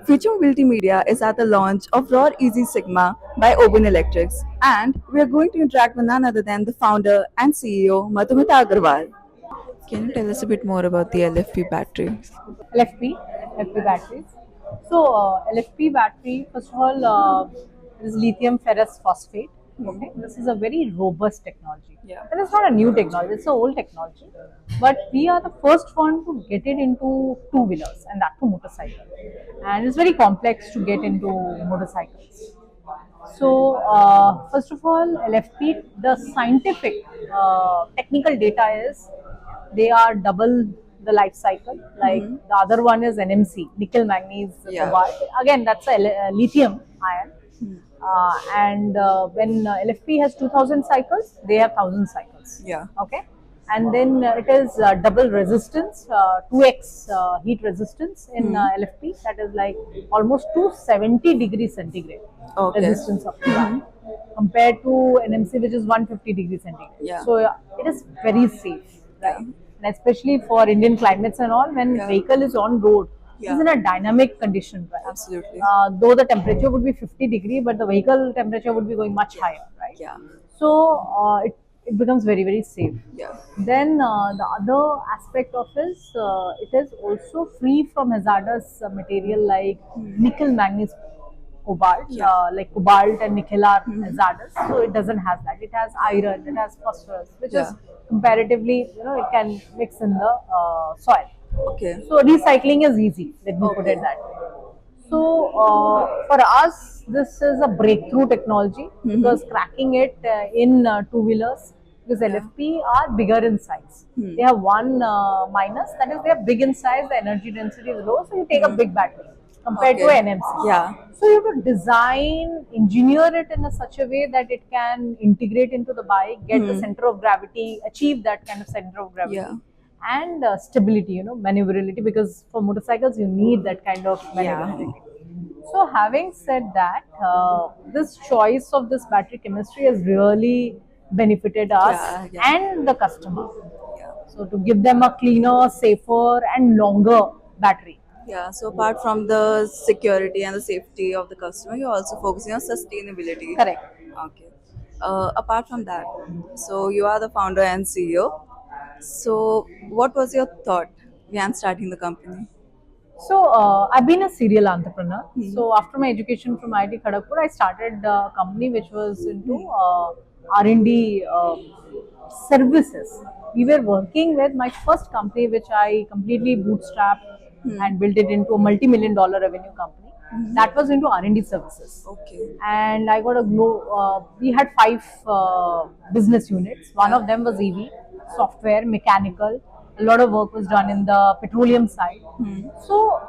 Future Mobility Media is at the launch of Raw Easy Sigma by Open Electrics, and we are going to interact with none other than the founder and CEO, Madhumita Agrawal. Can you tell us a bit more about the LFP batteries? LFP batteries. LFP battery, first of all, is lithium ferrous phosphate. Okay, this is a very robust technology. Yeah. And it's not a new technology; it's an old technology. But we are the first one to get it into two-wheelers, and that too motorcycle. And it's very complex to get into motorcycles. First of all, LFP, the scientific technical data is they are double the life cycle. Like the other one is NMC, nickel, manganese, Yeah. cobalt. Again, that's a lithium ion. And when LFP has 2000 cycles, they have 1000 cycles. Yeah. Okay. And then it is double resistance, 2x heat resistance in LFP. That is like almost 270 degrees centigrade Okay. resistance of the gun compared to NMC, which is 150 degrees centigrade. Yeah. So it is very safe, right? Yeah. And especially for Indian climates and all, when Yeah. vehicle is on road, Yeah. it's in a dynamic condition, right? Absolutely. Though the temperature would be 50 degree, but the vehicle temperature would be going much higher, right? Yeah. So it becomes very, very safe. Yeah. Then the other aspect of is it is also free from hazardous material like nickel, manganese, cobalt. Yeah. Like cobalt and nickel are hazardous, so it doesn't have that. It has iron, it has phosphorus, which Yeah. is comparatively, it can mix in the soil. Okay. So recycling is easy. Let me put it Okay. that way. So for us, this is a breakthrough technology because cracking it in two-wheelers, because LFP are bigger in size. They have one minus, that is they are big in size, the energy density is low, so you take a big battery compared to Okay. NMC. Yeah. So you have to design, engineer it in such a way that it can integrate into the bike, get the center of gravity, achieve that kind of center of gravity. Yeah. And stability, maneuverability, because for motorcycles you need that kind of Yeah. maneuverability. So having said that, this choice of this battery chemistry has really benefited us Yeah, yeah. and the customer. Yeah. So to give them a cleaner, safer and longer battery. Yeah, so apart from the security and the safety of the customer, you're also focusing on sustainability. Correct. Okay. Apart from that, so you are the founder and CEO. So, what was your thought behind starting the company? So I've been a serial entrepreneur. So after my education from IIT Kharagpur, I started a company which was into R&D services. We were working with my first company, which I completely bootstrapped and built it into a multi-million dollar revenue company. That was into R&D services. Okay. And I got a we had 5 business units. One of them was EV, software, mechanical. A lot of work was done in the petroleum side. So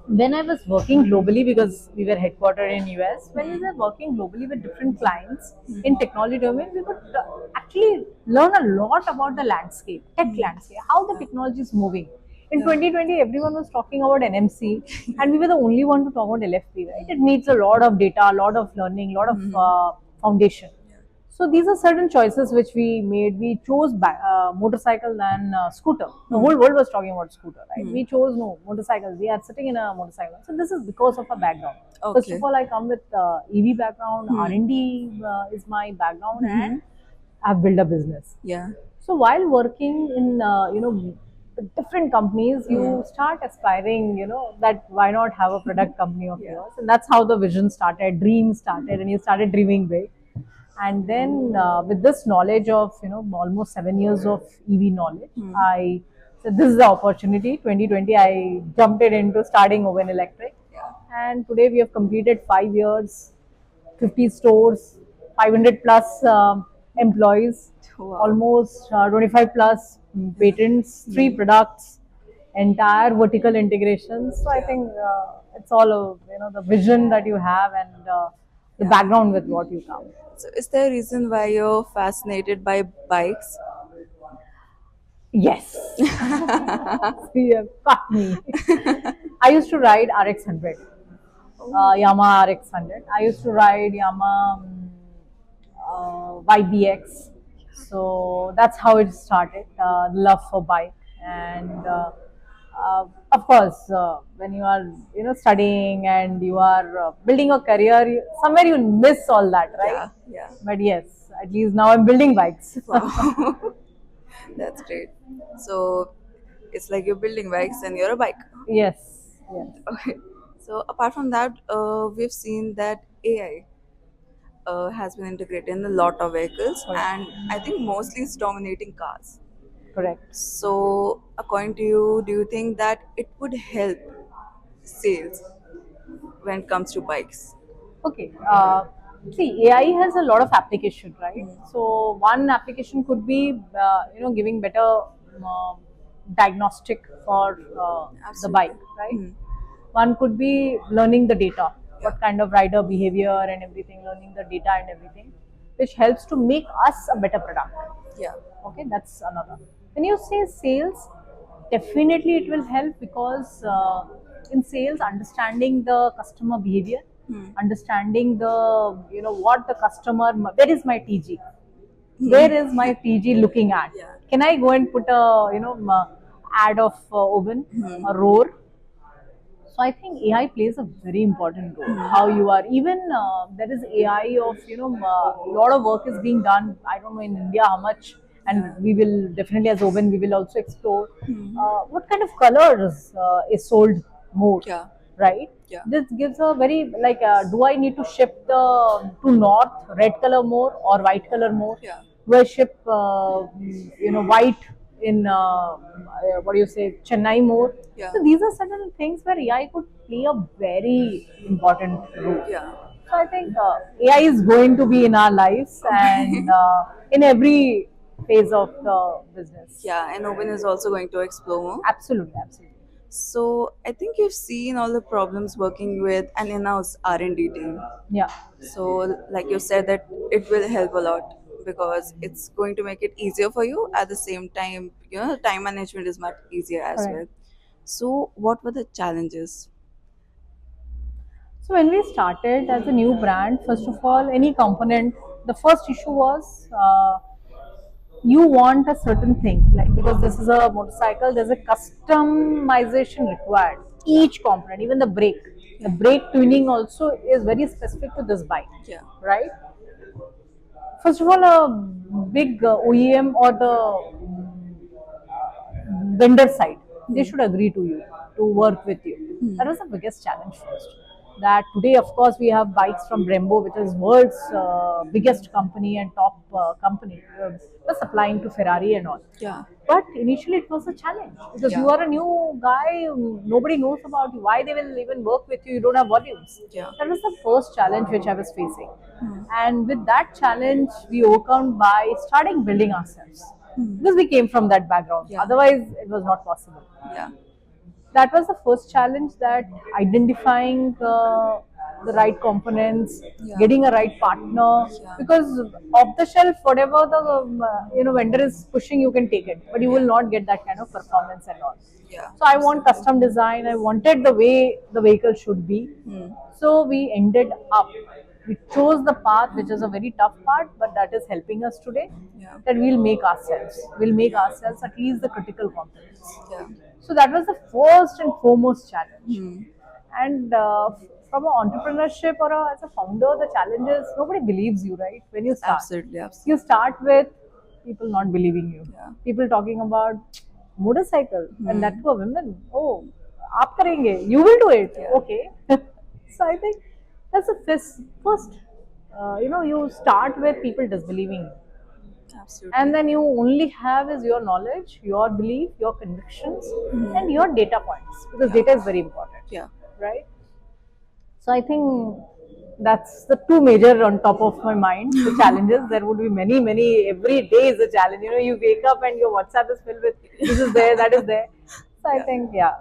when I was working globally, because we were headquartered in US, when we were working globally with different clients in technology domain, we could actually learn a lot about the landscape, tech landscape, how the technology is moving. In 2020, everyone was talking about NMC, and we were the only one to talk about LFP. Right? It needs a lot of data, a lot of learning, a lot of foundation. So these are certain choices which we made. We chose motorcycle than scooter. The whole world was talking about scooter, right? We chose no motorcycle. We are sitting in a motorcycle. So this is because of a background. First Okay. of all, I come with EV background. R&D is my background, and I've built a business. Yeah. So while working in with different companies, you start aspiring, that why not have a product company of yours? And that's how the vision started, dream started, and you started dreaming big. And then with this knowledge of almost 7 years of EV knowledge, I said this is the opportunity. 2020, I jumped it into starting Owen Electric, and today we have completed 5 years, 50 stores, 500 plus employees, Wow. almost 25 plus patents, 3 products, entire vertical integration. So I think it's all the vision that you have and the background with what you come. So, is there a reason why you're fascinated by bikes? Yes. You have caught me. I used to ride RX 100, Yamaha RX 100. I used to ride Yamaha YBX. So that's how it started, love for bike. And Of course, when you are studying and you are building a career, somewhere you miss all that, right? Yeah, yeah. But yes, at least now I'm building bikes. Wow. That's great. So it's like you're building bikes and you're a bike. Yes, yes, Okay. So apart from that, we've seen that AI has been integrated in a lot of vehicles, correct, and I think mostly it's dominating cars. correct. So according to you, do you think that it would help sales when it comes to bikes? Okay. See, AI has a lot of application, right? So one application could be, giving better diagnostic for the Absolutely. bike, right? Hmm. One could be learning the data, Yeah. what kind of rider behavior and everything, learning the data and everything, which helps to make us a better product. Yeah. Okay, that's another. When you say sales, definitely it will help because in sales, understanding the customer behavior, Hmm. understanding the what the customer, where is my TG, Hmm. where is my TG looking at? Yeah. Can I go and put a ad of oven Hmm. or roar? So I think AI plays a very important role. Hmm. How you are, even there is AI of a lot of work is being done. I don't know in India how much, and Yeah. we will definitely as Open we will also explore Hmm. what kind of colors is sold more, Yeah. right? Yeah. This gives a very like do I need to ship the to north red color more or white color more? Yeah. Do I ship white in what do you say Chennai more? Yeah. So these are certain things where AI could play a very important role. Yeah. So I think AI is going to be in our lives and Okay. in every phase of the business. Yeah, and Open is also going to explore more. Absolutely, absolutely. So I think you've seen all the problems working with an in-house R&D team. Yeah, So like you said that it will help a lot because it's going to make it easier for you. At the same time, time management is much easier as correct. well. So what were the challenges? So when we started as a new brand, first of all, any component, the first issue was you want a certain thing, like because this is a motorcycle, there's a customization required. Each component, even the Yeah. brake tuning also is very specific to this bike, Yeah. right? First of all, a big OEM or the vendor side, they Hmm. should agree to you to work with you. Hmm. That was the biggest challenge first. That today, of course, we have bikes from Brembo, which is world's biggest company and top company, was supplying to Ferrari and all. Yeah. But initially, it was a challenge because Yeah. you are a new guy, nobody knows about you. Why they will even work with you? You don't have volumes. Yeah. That was the first challenge which I was facing. Hmm. And with that challenge, we overcome by starting building ourselves Hmm. because we came from that background. Yeah. Otherwise, it was not possible. Yeah. That was the first challenge, that identifying the right components, Yeah. getting a right partner. Yeah. Because off the shelf, whatever the vendor is pushing, you can take it, but you will Yeah. not get that kind of performance and all. Yeah. So I want custom design. I wanted the way the vehicle should be. Hmm. So we ended up, we chose the path which is a very tough part, but that is helping us today. Yeah. That we'll make ourselves at least the critical components. Yeah. So that was the first and foremost challenge. Hmm. And from an entrepreneurship or as a founder, the challenge is nobody believes you, right? When you start, Absolutely. you Absolutely. start with people not believing you, Yeah. people talking about motorcycle and that Hmm. to a women. Oh, aap karenge, you will do it. Yeah. Okay. So I think that's the first. You start with people disbelieving you, Absolutely. and then you only have is your knowledge, your belief, your convictions, and your data points, because Yeah. data is very important, Yeah. right? So I think that's the two major on top of my mind. The challenges, there would be many, many. Every day is a challenge. You wake up and your WhatsApp is filled with this is there, that is there. So I Yeah. think, yeah.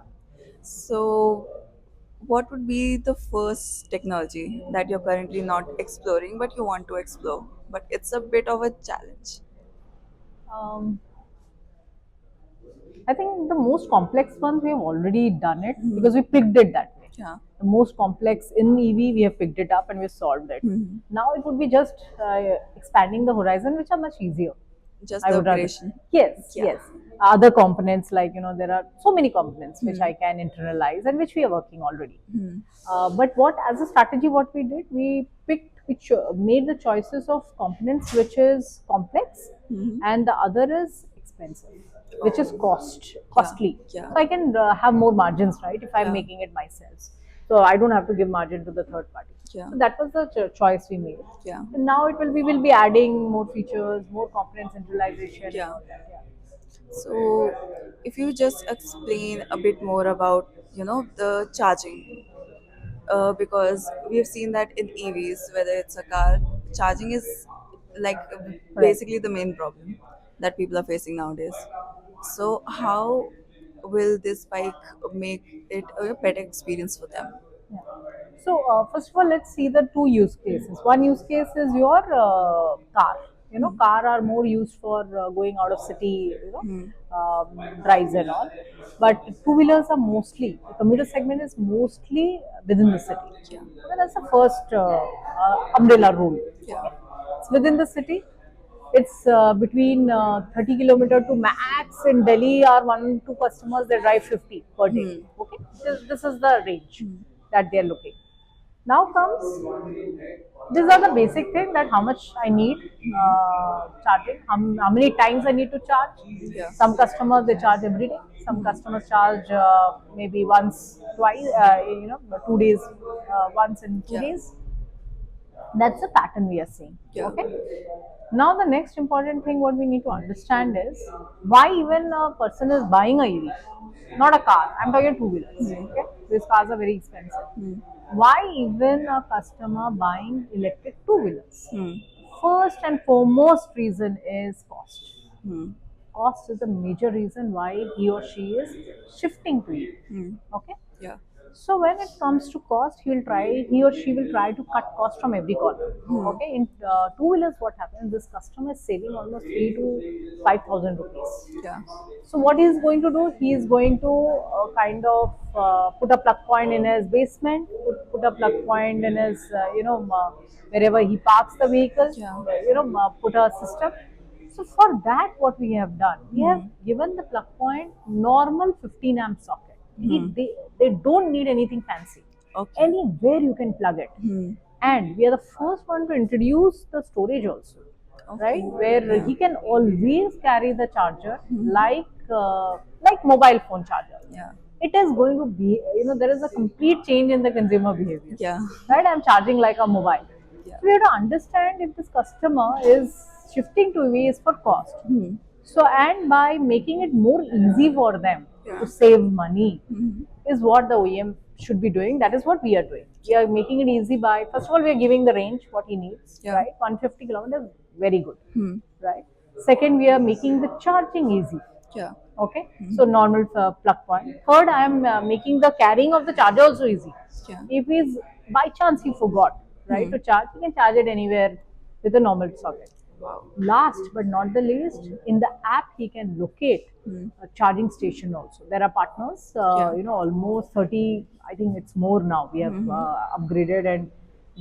So, what would be the first technology that you're currently not exploring but you want to explore? But it's a bit of a challenge. Um, I think the most complex ones we have already done it because we picked it that way. Yeah. The most complex in EV, we have picked it up and we solved it. Mhm. Now it would be just expanding the horizon, which are much easier. Just I the would rather. operation. Yes, Yeah. yes. Other components, like, there are so many components which Hmm. I can internalize and which we are working already. Hmm. But what, as a strategy, what we did, we picked, which made the choices of components which is complex, Hmm. and the other is expensive, which is Yeah. costly. Yeah. So I can have more margins, right, if I'm Yeah. making it myself. So I don't have to give margin to the third party. Yeah. So that was the choice we made. Yeah. And now it will we will be adding more features, more component centralization, and Yeah. all that. Yeah. So, if you just explain a bit more about, the charging, because we've seen that in EVs, whether it's a car, charging is like Correct. basically the main problem that people are facing nowadays. So, how will this bike make it a better experience for them? Yeah. So first of all, let's see the two use cases. One use case is your car. Car are more used for going out of city, Hmm. drives and all. But two-wheelers are mostly, the commuter segment is mostly within the city. Yeah. So that's the first umbrella rule. Yeah. Okay? It's within the city. It's between 30 kilometer to max in Delhi are one two customers they drive 50 per day. Hmm. Okay, this is the range Hmm. that they are looking. Now comes, these are the basic thing, that how much I need charging, how many times I need to charge. Yeah. Some customers they charge every day. Some customers charge maybe once, twice, 2 days, once in two Yeah. days. That's the pattern we are seeing. Yeah. Okay. Now the next important thing what we need to understand is why even a person is buying a EV, not a car. I'm talking two wheelers. Okay, these cars are very expensive. Hmm. Why even a customer buying electric two wheelers? Hmm. First and foremost reason is cost. Hmm. Cost is the major reason why he or she is shifting to it. Hmm. Okay. Yeah. So when it comes to cost, he or she will try to cut cost from every corner. Hmm. Okay, in two wheelers, what happens? This customer is saving almost 3 to 5,000 rupees. Yeah. So what he is going to do? He is going to kind of put a plug point in his basement, put a plug point in his wherever he parks the vehicle. Yeah. Put a system. So for that, what we have done, we have Hmm. given the plug point normal 15 amp socket. Hmm. They don't need anything fancy. Okay. Anywhere you can plug it. Hmm. And we are the first one to introduce the storage also, right? Okay. Where Yeah. he can always carry the charger Hmm. like mobile phone charger. Yeah. It is going to be, there is a complete change in the consumer behavior. Yeah. Right? I'm charging like a mobile. Yeah. So we have to understand if this customer is shifting to EV is for cost. Hmm. So, and by making it more easy for them Yeah. to save money Hmm. is what the OEM should be doing. That is what we are doing. We are making it easy by, first of all, we are giving the range, what he needs, Yeah. right? 150 kilometers, very good, Hmm. right? Second, we are making the charging easy. Yeah. Okay, so normal plug point. Third, I am making the carrying of the charger also easy. Yeah. If he's by chance he forgot, right, to charge, he can charge it anywhere with a normal socket. Wow. Last but not the least, in the app he can locate a charging station also. There are partners, Yeah. almost 30. I think it's more now. We have upgraded, and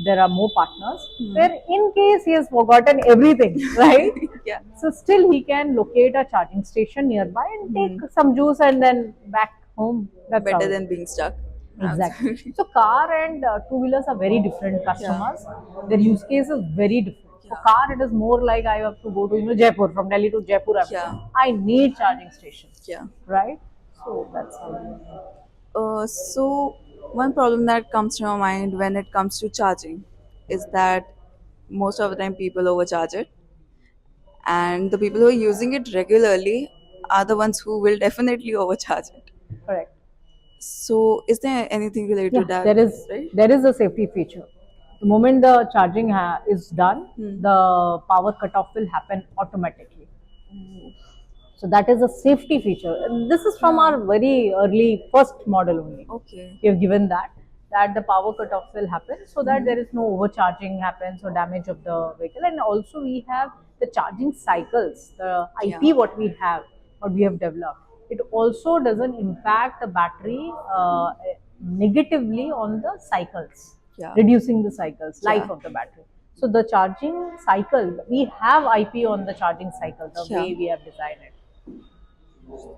there are more partners where, in case he has forgotten everything, right? Yeah. So still he can locate a charging station nearby and take some juice and then back home. That's how Better it than is. being stuck. Exactly. Absolutely. So car and two wheelers are very different customers. Their use case is very different. For Yeah. car, it is more like I have to go to Jaipur, from Delhi to Jaipur. Yeah. I need charging station, Yeah. right? So that's how it is. So one problem that comes to my mind when it comes to charging is that most of the time people overcharge it, and the people who are using it regularly are the ones who will definitely overcharge it. Correct. So is there anything related to Yeah, that? there is Right? there is a safety feature. The moment the charging is done, the power cutoff will happen automatically. So that is a safety feature. And this is from our very early first model only. Okay. We have given that the power cutoff will happen, so that there is no overcharging happens or damage of the vehicle. And also we have the charging cycles, the IP what we have, what we have developed. It also doesn't impact the battery negatively on the cycles, Yeah. reducing the cycles life Yeah. of the battery. So the charging cycle, we have IP on the charging cycle, the Yeah. way we have designed it.